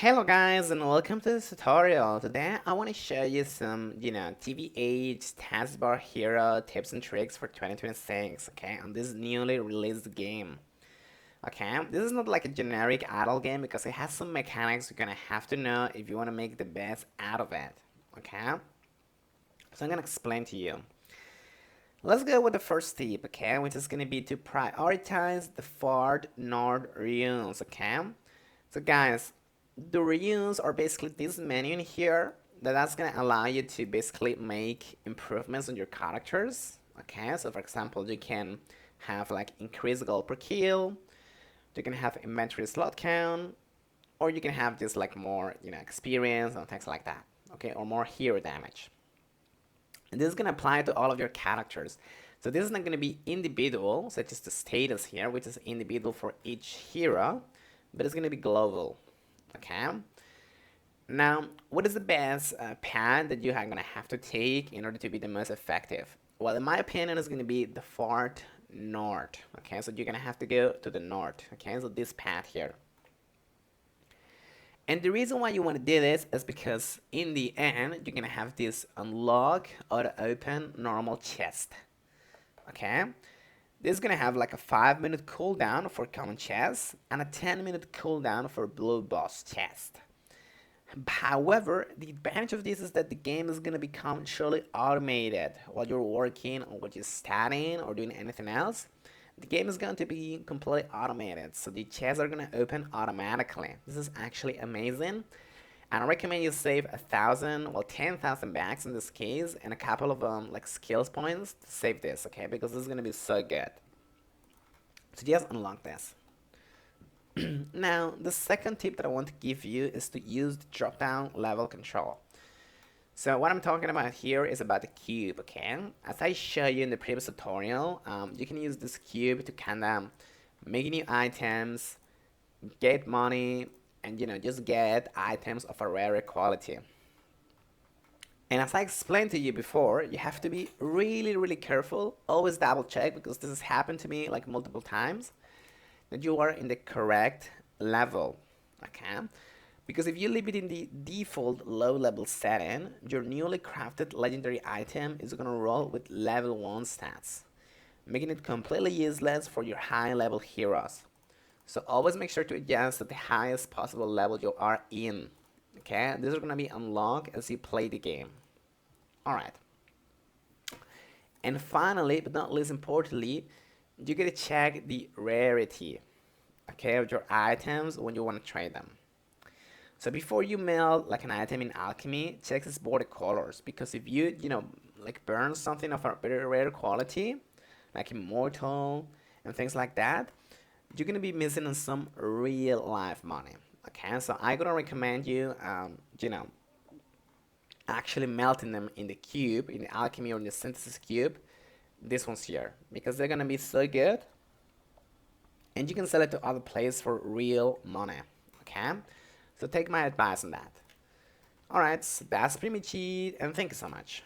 Hello guys and welcome to this tutorial. Today I want to show you some, TBH taskbar hero tips and tricks for 2026, okay, on this newly released game. Okay, this is not like a generic idle game because it has some mechanics you're gonna have to know if you want to make the best out of it, okay? So I'm gonna explain to you. Let's go with the first tip, okay, which is gonna be to prioritize the far north runes, okay? So guys, the reuse are basically this menu in here that's gonna allow you to basically make improvements on your characters. Okay, so for example, you can have like increased gold per kill, you can have inventory slot count, or you can have this like more experience and things like that. Okay, or more hero damage. And this is gonna apply to all of your characters. So this is not gonna be individual, such as the status here, which is individual for each hero, but it's gonna be global. Okay. Now, what is the best path that you are going to have to take in order to be the most effective? Well, in my opinion, it's going to be the far north. Okay, so you're going to have to go to the north. Okay, so this path here. And the reason why you want to do this is because in the end, you're going to have this unlock or open normal chest. Okay, this is going to have like a 5-minute cooldown for common chest and a 10-minute cooldown for blue boss chest. However, the advantage of this is that the game is going to become surely automated while you're working or while you're studying or doing anything else. The game is going to be completely automated, so the chests are going to open automatically. This is actually amazing, and I recommend you save 1,000, well 10,000 bags in this case, and a couple of like skills points to save this, okay? Because this is going to be so good. So just unlock this. Now, the second tip that I want to give you is to use the drop-down level control. So what I'm talking about here is about the cube, okay? As I showed you in the previous tutorial, you can use this cube to kind of make new items, get money, and just get items of a rare quality. And as I explained to you before, you have to be really careful, always double check, because this has happened to me like multiple times, that you are in the correct level, okay? Because if you leave it in the default low level setting, your newly crafted legendary item is gonna roll with level 1 stats, making it completely useless for your high level heroes. So always make sure to adjust at the highest possible level you are in, okay? These are gonna be unlocked as you play the game. Alright. And finally, but not least importantly, you gotta check the rarity, okay, of your items when you want to trade them. So before you melt like an item in alchemy, check its border colors, because if you like burn something of a very rare quality, like immortal and things like that, you're gonna be missing on some real life money. Okay, so I'm gonna recommend you, actually melting them in the cube, in the alchemy or in the synthesis cube, this one's here, because they're gonna be so good, and you can sell it to other players for real money. Okay, so take my advice on that. Alright, so that's pretty much it, and thank you so much.